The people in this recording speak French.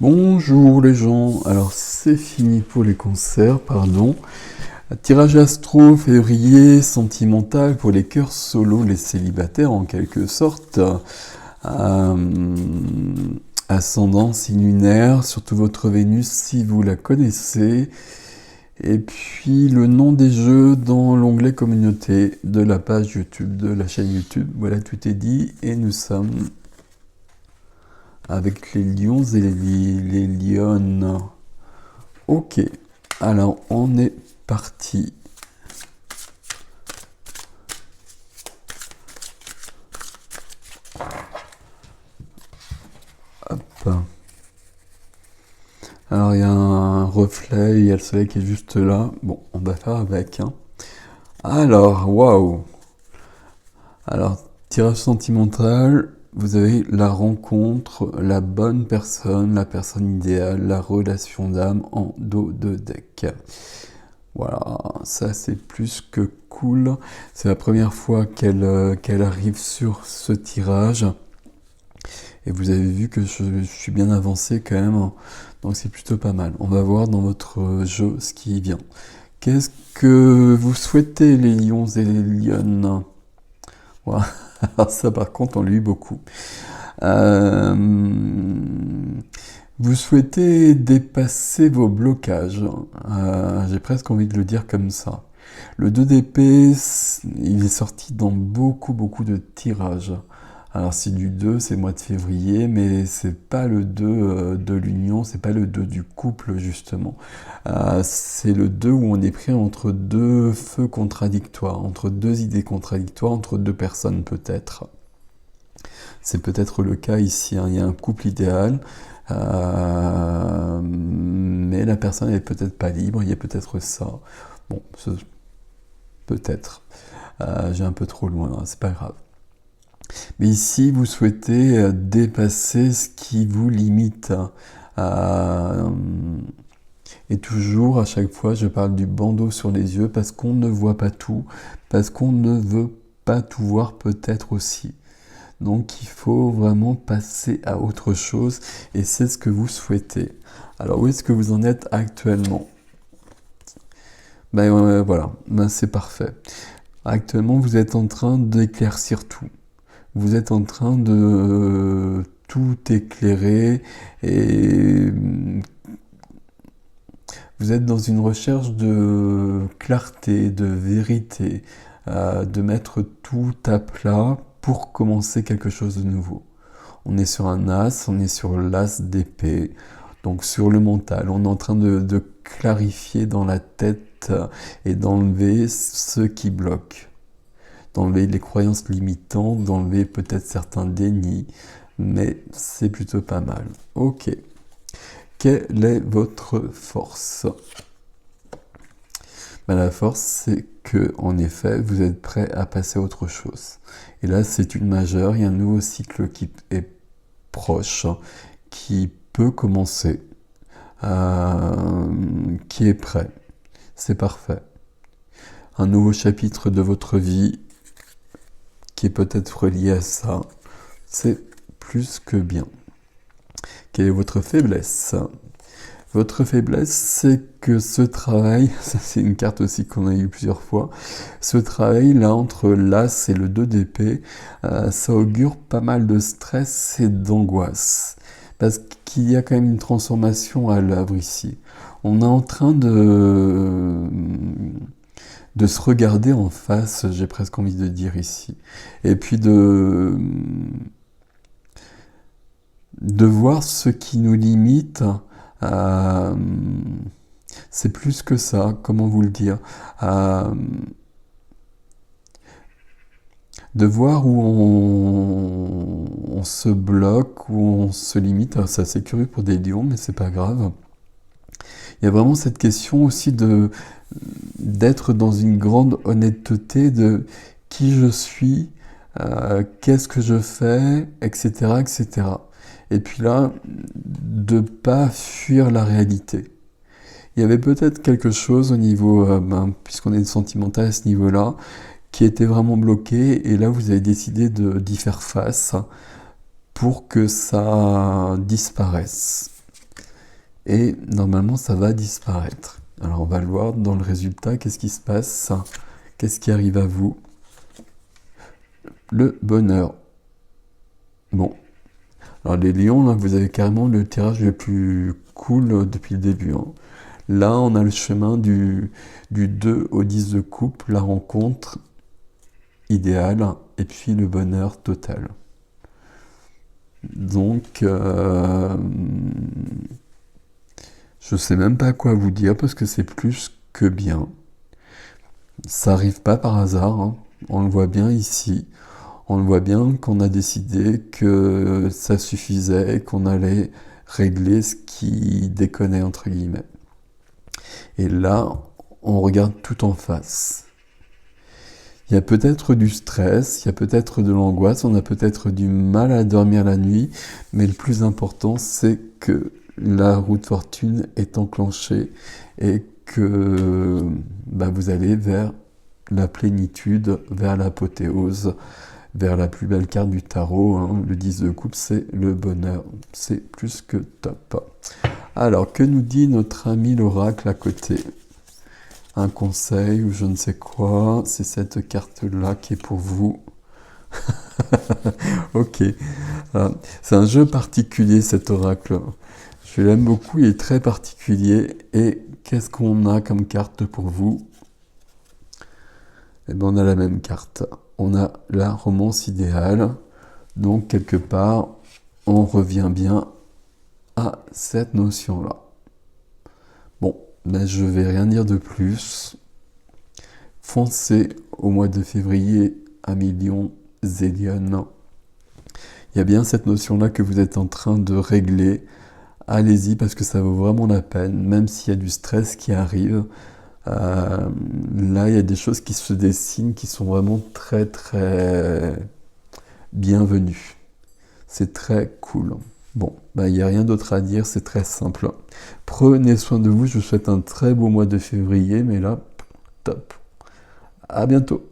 Bonjour les gens, alors c'est fini pour les concerts, pardon. Tirage astro, février, sentimental pour les cœurs solos, les célibataires en quelque sorte. Euh, Ascendance lunaire, surtout votre Vénus si vous la connaissez. Et puis le nom des jeux dans l'onglet communauté de la page YouTube, de la chaîne YouTube. Voilà, tout est dit et nous sommes avec les lions et les lionnes. Ok, alors on est parti. Hop. Alors il y a un reflet, il y a le soleil qui est juste là. Bon, on va faire avec. Hein. Alors, waouh. Alors, tirage sentimental, vous avez la rencontre, la bonne personne, la personne idéale, la relation d'âme en dos de deck. Voilà, ça c'est plus que cool. C'est la première fois qu'elle arrive sur ce tirage. Et vous avez vu que je suis bien avancé quand même. Hein. Donc c'est plutôt pas mal. On va voir dans votre jeu ce qui vient. Qu'est-ce que vous souhaitez les lions et les lionnes? Voilà. Alors ça par contre on lit beaucoup. Euh, Vous souhaitez dépasser vos blocages. J'ai presque envie de le dire comme ça. Le 2 d'épée, il est sorti dans beaucoup de tirages. Alors c'est du 2, c'est le mois de février, mais c'est pas le 2 de l'union, c'est pas le 2 du couple justement. C'est le 2 où on est pris entre deux feux contradictoires, entre deux idées contradictoires, entre deux personnes peut-être. C'est peut-être le cas ici, hein. Il y a un couple idéal, mais la personne n'est peut-être pas libre, il y a peut-être ça. Bon, peut-être. J'ai un peu trop loin, là, c'est pas grave. Mais ici, vous souhaitez dépasser ce qui vous limite. Et toujours, à chaque fois, je parle du bandeau sur les yeux parce qu'on ne voit pas tout, parce qu'on ne veut pas tout voir peut-être aussi. Donc il faut vraiment passer à autre chose et c'est ce que vous souhaitez. Alors où est-ce que vous en êtes actuellement? Voilà, c'est parfait. Actuellement vous êtes en train d'éclaircir tout. Vous êtes en train de tout éclairer et vous êtes dans une recherche de clarté, de vérité, de mettre tout à plat pour commencer quelque chose de nouveau. On est sur un as, on est sur l'as d'épée, donc sur le mental. On est en train de clarifier dans la tête et d'enlever ce qui bloque. D'enlever les croyances limitantes, d'enlever peut-être certains dénis, mais c'est plutôt pas mal. Ok. Quelle est votre force? La force, c'est que, en effet, vous êtes prêt à passer à autre chose. Et là, c'est une majeure, il y a un nouveau cycle qui est proche, qui peut commencer, qui est prêt. C'est parfait. Un nouveau chapitre de votre vie qui est peut-être lié à ça. C'est plus que bien. Quelle est votre faiblesse? Votre faiblesse, c'est que ce travail, ça c'est une carte aussi qu'on a eu plusieurs fois, ce travail là entre l'as et le 2 d'épée, ça augure pas mal de stress et d'angoisse. Parce qu'il y a quand même une transformation à l'œuvre ici. On est en train de se regarder en face, j'ai presque envie de dire ici. Et puis de voir ce qui nous limite. C'est plus que ça, comment vous le dire, de voir où on se bloque, où on se limite. Alors, c'est assez curieux pour des lions, mais c'est pas grave. Il y a vraiment cette question aussi d'être dans une grande honnêteté de qui je suis, qu'est-ce que je fais, etc., etc. Et puis là, de pas fuir la réalité. Il y avait peut-être quelque chose au niveau, puisqu'on est sentimental à ce niveau-là, qui était vraiment bloqué, et là vous avez décidé d'y faire face pour que ça disparaisse. et normalement ça va disparaître. Alors on va le voir dans le résultat, qu'est-ce qui se passe, qu'est-ce qui arrive à vous. Le bonheur. Bon, alors les lions, là, vous avez carrément le tirage le plus cool depuis le début, hein. Là, on a le chemin du 2 au 10 de coupe, la rencontre idéale, et puis le bonheur total. Donc, je sais même pas quoi vous dire, parce que c'est plus que bien. Ça arrive pas par hasard, hein. On le voit bien ici. On le voit bien qu'on a décidé que ça suffisait, qu'on allait régler ce qui déconnait, entre guillemets. Et là, on regarde tout en face. Il y a peut-être du stress, il y a peut-être de l'angoisse, on a peut-être du mal à dormir la nuit, mais le plus important, c'est que la roue de fortune est enclenchée et que vous allez vers la plénitude, vers l'apothéose, vers la plus belle carte du tarot, hein. Le 10 de coupe, c'est le bonheur. C'est plus que top. Alors, que nous dit notre ami l'oracle à côté? Un conseil ou je ne sais quoi, c'est cette carte-là qui est pour vous. Ok. C'est un jeu particulier, cet oracle. Je l'aime beaucoup, il est très particulier. Et qu'est-ce qu'on a comme carte pour vous? Eh bien, on a la même carte. On a la romance idéale. Donc, quelque part, on revient bien à cette notion-là. Bon, ben, je vais rien dire de plus. Foncez au mois de février à Million Zélion. Il y a bien cette notion-là que vous êtes en train de régler. Allez-y parce que ça vaut vraiment la peine, même s'il y a du stress qui arrive. Là, il y a des choses qui se dessinent qui sont vraiment très très bienvenues. C'est très cool. Bon, il n'y a rien d'autre à dire, c'est très simple. Prenez soin de vous, je vous souhaite un très beau mois de février, mais là, top. À bientôt.